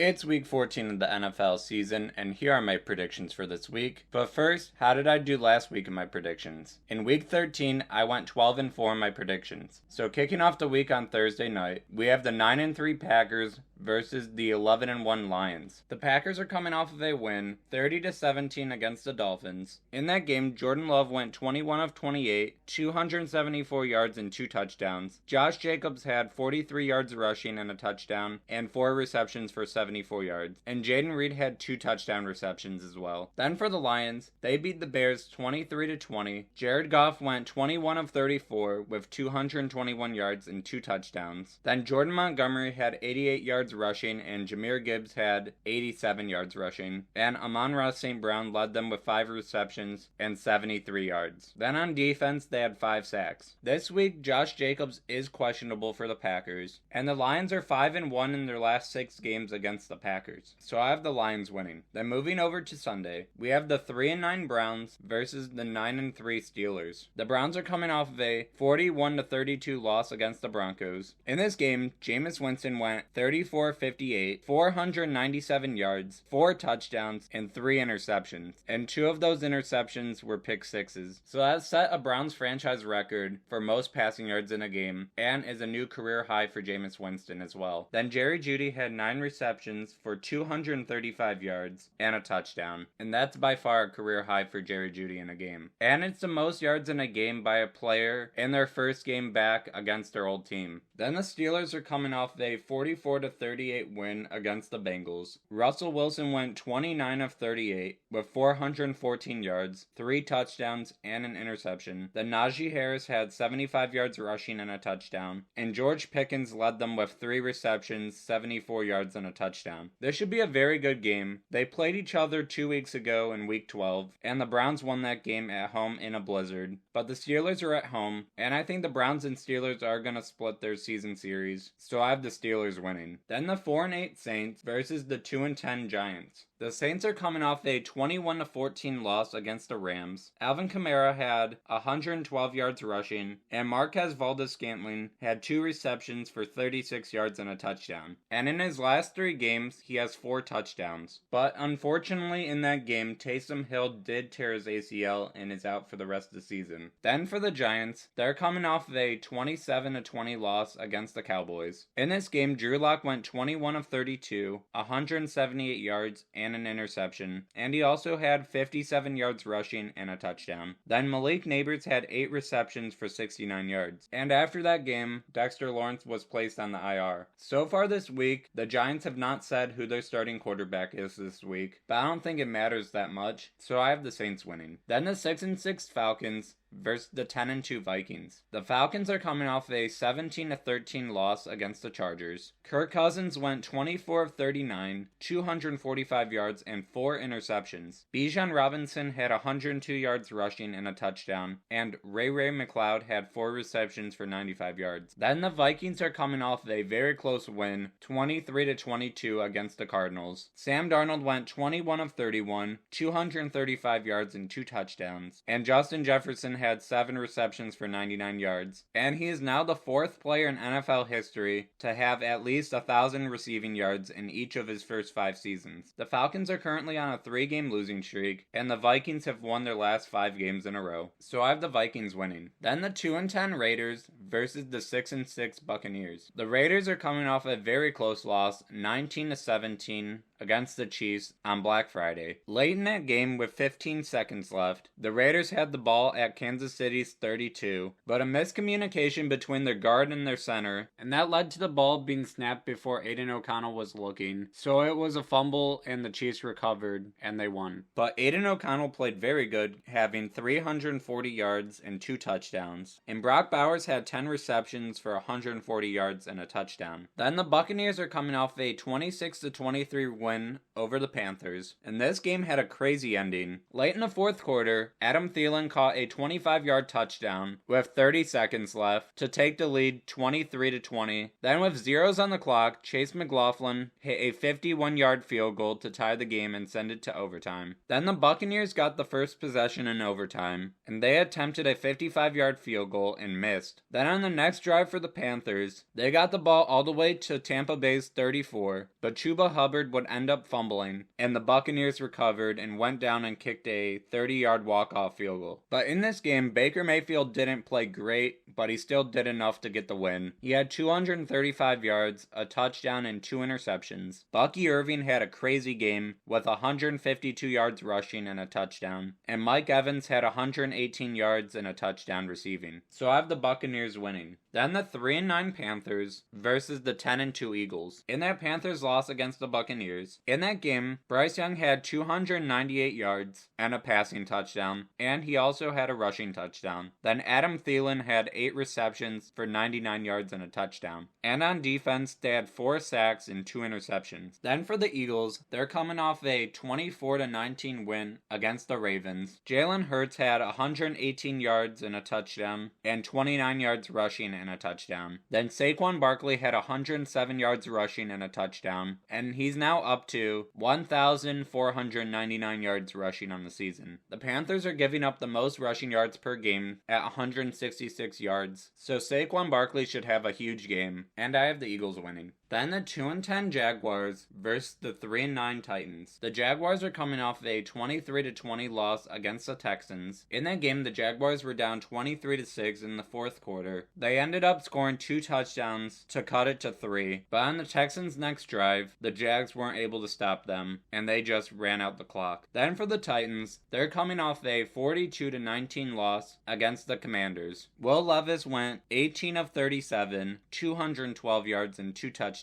It's week 14 of the NFL season, and here are my predictions for this week. But first, how did I do last week in my predictions? In week 13, I went 12-4 in my predictions. So kicking off the week on Thursday night, we have the 9-3 Packers versus the 11-1 Lions. The Packers are coming off of a win, 30-17 against the Dolphins. In that game, Jordan Love went 21 of 28, 274 yards and 2 touchdowns. Josh Jacobs had 43 yards rushing and a touchdown, and 4 receptions for 74 yards. And Jaden Reed had 2 touchdown receptions as well. Then for the Lions, they beat the Bears 23-20. Jared Goff went 21 of 34 with 221 yards and 2 touchdowns. Then Jordan Montgomery had 88 yards rushing, and Jahmyr Gibbs had 87 yards rushing, and Amon-Ra St. Brown led them with 5 receptions and 73 yards. Then on defense, they had 5 sacks. This week, Josh Jacobs is questionable for the Packers, and the Lions are 5-1 in their last 6 games against the Packers, so I have the Lions winning. Then moving over to Sunday, we have the 3-9 Browns versus the 9-3 Steelers. The Browns are coming off of a 41-32 loss against the Broncos. In this game, Jameis Winston went 34-58, 497 yards, 4 touchdowns, and 3 interceptions. And 2 of those interceptions were pick sixes. So that set a Browns franchise record for most passing yards in a game, and is a new career high for Jameis Winston as well. Then Jerry Jeudy had 9 receptions for 235 yards and a touchdown. And that's by far a career high for Jerry Jeudy in a game. And it's the most yards in a game by a player in their first game back against their old team. Then the Steelers are coming off a 44-38 win against the Bengals. Russell Wilson went 29 of 38 with 414 yards, 3 touchdowns, and an interception. Then Najee Harris had 75 yards rushing and a touchdown, and George Pickens led them with 3 receptions, 74 yards, and a touchdown. This should be a very good game. They played each other 2 weeks ago in week 12, and the Browns won that game at home in a blizzard. But the Steelers are at home, and I think the Browns and Steelers are going to split their season series, so I have the Steelers winning. Then the 4-8 Saints versus the 2-10 Giants. The Saints are coming off a 21-14 loss against the Rams. Alvin Kamara had 112 yards rushing, and Marquez Valdes-Scantling had 2 receptions for 36 yards and a touchdown. And in his last 3 games, he has 4 touchdowns. But unfortunately in that game, Taysom Hill did tear his ACL and is out for the rest of the season. Then for the Giants, they're coming off of a 27-20 loss against the Cowboys. In this game, Drew Lock went 21 of 32, 178 yards, and an interception, and he also had 57 yards rushing and a touchdown. Then Malik Nabers had 8 receptions for 69 yards. And after that game, Dexter Lawrence was placed on the IR. So far this week, the Giants have not said who their starting quarterback is this week, but I don't think it matters that much, so I have the Saints winning. Then the 6-6 Falcons versus the 10-2 Vikings. The Falcons are coming off a 17-13 loss against the Chargers. Kirk Cousins went 24 of 39, 245 yards, and 4 interceptions. Bijan Robinson had 102 yards rushing and a touchdown, and Ray McLeod had 4 receptions for 95 yards. Then the Vikings are coming off a very close win, 23-22 against the Cardinals. Sam Darnold went 21 of 31, 235 yards, and 2 touchdowns, and Justin Jefferson had 7 receptions for 99 yards, and he is now the 4th player in NFL history to have at least 1,000 receiving yards in each of his first 5 seasons. The Falcons are currently on a 3-game losing streak, and the Vikings have won their last 5 games in a row, so I have the Vikings winning. Then the 2-10 Raiders versus the 6-6 Buccaneers. The Raiders are coming off a very close loss, 19-17 against the Chiefs on Black Friday. Late in that game with 15 seconds left, the Raiders had the ball at Kansas City's 32, but a miscommunication between their guard and their center, and that led to the ball being snapped before Aiden O'Connell was looking. So it was a fumble and the Chiefs recovered and they won. But Aiden O'Connell played very good, having 340 yards and 2 touchdowns. And Brock Bowers had 10 receptions for 140 yards and a touchdown. Then the Buccaneers are coming off a 26-23 win over the Panthers, and this game had a crazy ending. Late in the 4th quarter, Adam Thielen caught a 75-yard touchdown with 30 seconds left to take the lead 23-20. Then with zeros on the clock, Chase McLaughlin hit a 51-yard field goal to tie the game and send it to overtime. Then the Buccaneers got the first possession in overtime, and they attempted a 55-yard field goal and missed. Then on the next drive for the Panthers, they got the ball all the way to Tampa Bay's 34, but Chuba Hubbard would end up fumbling, and the Buccaneers recovered and went down and kicked a 30-yard walk-off field goal. But in this game, Baker Mayfield didn't play great, but he still did enough to get the win. He had 235 yards, a touchdown, and 2 interceptions. Bucky Irving had a crazy game with 152 yards rushing and a touchdown, and Mike Evans had 118 yards and a touchdown receiving. So I have the Buccaneers winning. Then the 3-9 Panthers versus the 10-2 Eagles. In that Panthers loss against the Buccaneers, in that game, Bryce Young had 298 yards and a passing touchdown, and he also had a rushing touchdown. Then Adam Thielen had 8 receptions for 99 yards and a touchdown. And on defense, they had 4 sacks and 2 interceptions. Then for the Eagles, they're coming off a 24-19 win against the Ravens. Jalen Hurts had 118 yards and a touchdown, and 29 yards rushing and a touchdown. Then Saquon Barkley had 107 yards rushing and a touchdown, and he's now up to 1,499 yards rushing on the season. The Panthers are giving up the most rushing yards per game at 166 yards, so Saquon Barkley should have a huge game, and I have the Eagles winning. Then the 2-10 Jaguars versus the 3-9 Titans. The Jaguars are coming off a 23-20 loss against the Texans. In that game, the Jaguars were down 23-6 in the fourth quarter. They ended up scoring 2 touchdowns to cut it to 3, but on the Texans' next drive, the Jags weren't able to stop them, and they just ran out the clock. Then for the Titans, they're coming off a 42-19 loss against the Commanders. Will Levis went 18 of 37, 212 yards and 2 touchdowns.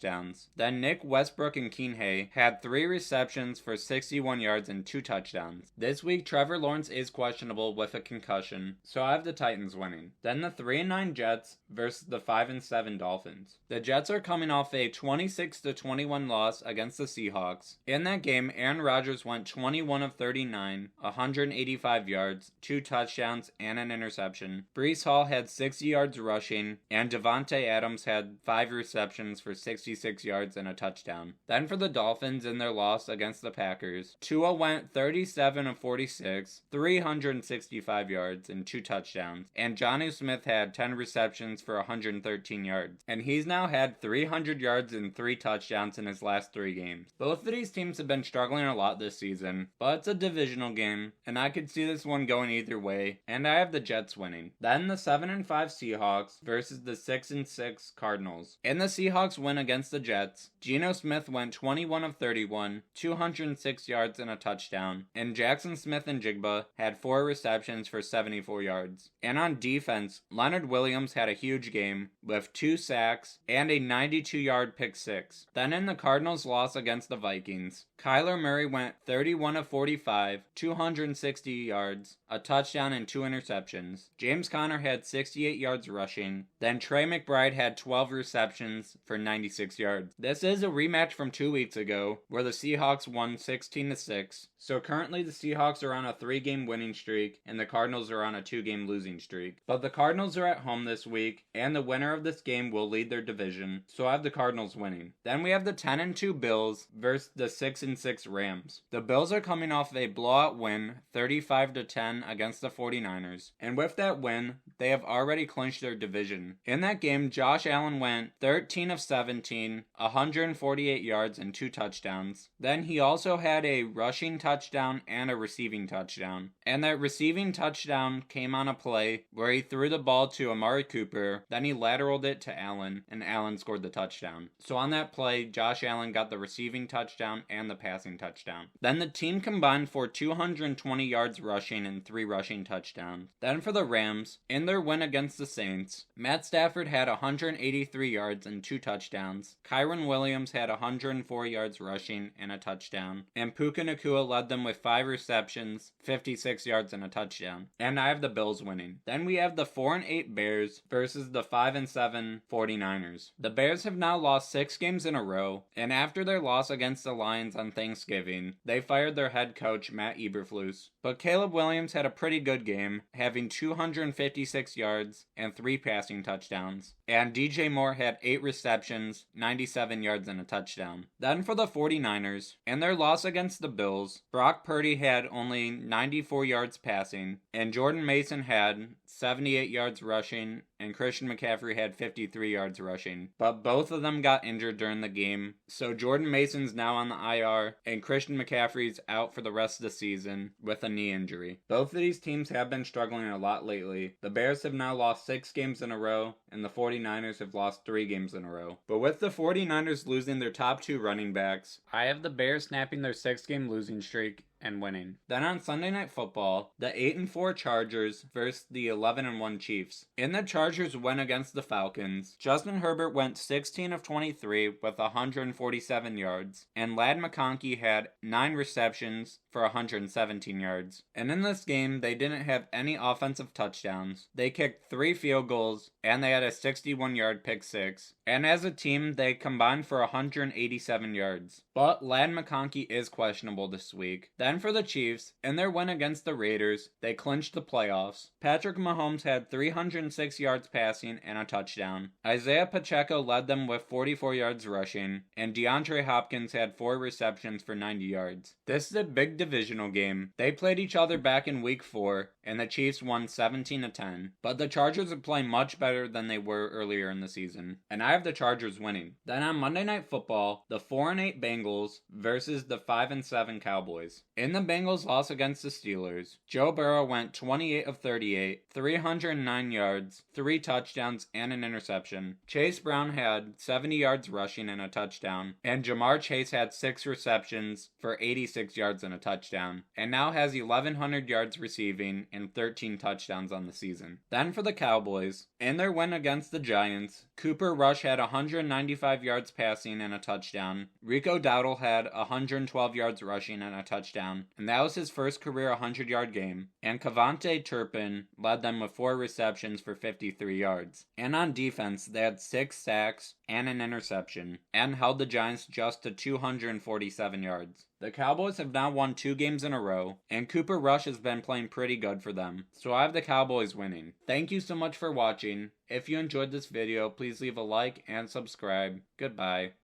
Then Nick Westbrook and Keenhay had 3 receptions for 61 yards and 2 touchdowns. This week, Trevor Lawrence is questionable with a concussion, so I have the Titans winning. Then the 3-9 Jets versus the 5-7 Dolphins. The Jets are coming off a 26-21 loss against the Seahawks. In that game, Aaron Rodgers went 21 of 39, 185 yards, 2 touchdowns, and an interception. Breece Hall had 60 yards rushing, and Devontae Adams had 5 receptions for 66 yards and a touchdown. Then for the Dolphins in their loss against the Packers, Tua went 37 of 46, 365 yards and 2 touchdowns, and Jonnu Smith had 10 receptions for 113 yards, and he's now had 300 yards and 3 touchdowns in his last 3 games. Both of these teams have been struggling a lot this season, but it's a divisional game, and I could see this one going either way, and I have the Jets winning. Then the 7-5 Seahawks versus the 6-6 Cardinals. In the Seahawks win against the Jets, Geno Smith went 21 of 31, 206 yards and a touchdown, and Jackson Smith-Njigba had 4 receptions for 74 yards. And on defense, Leonard Williams had a huge game with 2 sacks and a 92-yard pick 6. Then in the Cardinals' loss against the Vikings, Kyler Murray went 31 of 45, 260 yards, a touchdown and 2 interceptions. James Conner had 68 yards rushing. Then Trey McBride had 12 receptions for 96 yards. This is a rematch from 2 weeks ago, where the Seahawks won 16-6. So currently the Seahawks are on a 3-game winning streak, and the Cardinals are on a 2-game losing streak. But the Cardinals are at home this week, and the winner of this game will lead their division, so I have the Cardinals winning. Then we have the 10-2 Bills versus the 6-6 Rams. The Bills are coming off a blowout win, 35-10 against the 49ers, and with that win, they have already clinched their division. In that game, Josh Allen went 13 of 17, 148 yards and 2 touchdowns. Then he also had a rushing touchdown and a receiving touchdown. And that receiving touchdown came on a play where he threw the ball to Amari Cooper, then he lateraled it to Allen, and Allen scored the touchdown. So on that play, Josh Allen got the receiving touchdown and the passing touchdown. Then the team combined for 220 yards rushing and 3 rushing touchdowns. Then for the Rams, in their win against the Saints, Matt Stafford had 183 yards and 2 touchdowns. touchdowns. Kyron Williams had 104 yards rushing and a touchdown. And Puka Nacua led them with 5 receptions, 56 yards and a touchdown. And I have the Bills winning. Then we have the 4-8 Bears versus the 5-7 49ers. The Bears have now lost 6 games in a row, and after their loss against the Lions on Thanksgiving, they fired their head coach Matt Eberflus. But Caleb Williams had a pretty good game, having 256 yards and 3 passing touchdowns. And DJ Moore had 8 receptions, 97 yards and a touchdown. Then for the 49ers, in their loss against the Bills, Brock Purdy had only 94 yards passing, and Jordan Mason had 78 yards rushing, and Christian McCaffrey had 53 yards rushing. But both of them got injured during the game, so Jordan Mason's now on the IR, and Christian McCaffrey's out for the rest of the season with a knee injury. Both of these teams have been struggling a lot lately. The Bears have now lost 6 games in a row, and the 49ers have lost 3 games in a row. But with the 49ers losing their top 2 running backs, I have the Bears snapping their 6-game losing streak and winning. Then on Sunday Night Football, the 8-4 Chargers versus the 11-1 Chiefs. In the Chargers win against the Falcons, Justin Herbert went 16 of 23 with 147 yards, and Ladd McConkey had 9 receptions for 117 yards. And in this game, they didn't have any offensive touchdowns. They kicked 3 field goals, and they had a 61-yard pick six. And as a team, they combined for 187 yards. But Ladd McConkey is questionable this week. Then for the Chiefs, in their win against the Raiders, they clinched the playoffs. Patrick Mahomes had 306 yards passing and a touchdown. Isaiah Pacheco led them with 44 yards rushing, and DeAndre Hopkins had 4 receptions for 90 yards. This is a big divisional game. They played each other back in week 4, and the Chiefs won 17-10. But the Chargers are playing much better than they were earlier in the season, and I have the Chargers winning. Then on Monday Night Football, the 4-8 Bengals versus the 5-7 Cowboys. In the Bengals' loss against the Steelers, Joe Burrow went 28 of 38, 309 yards, 3 touchdowns, and an interception. Chase Brown had 70 yards rushing and a touchdown, and Jamar Chase had 6 receptions for 86 yards and a touchdown, and now has 1,100 yards receiving and 13 touchdowns on the season. Then for the Cowboys, in their win against the Giants, Cooper Rush had 195 yards passing and a touchdown. Rico Dowdle had 112 yards rushing and a touchdown, and that was his first career 100-yard game. And Cavante Turpin led them with 4 receptions for 53 yards. And on defense, they had 6 sacks and an interception, and held the Giants just to 247 yards. The Cowboys have now won 2 games in a row, and Cooper Rush has been playing pretty good for them, so I have the Cowboys winning. Thank you so much for watching. If you enjoyed this video, please leave a like and subscribe. Goodbye.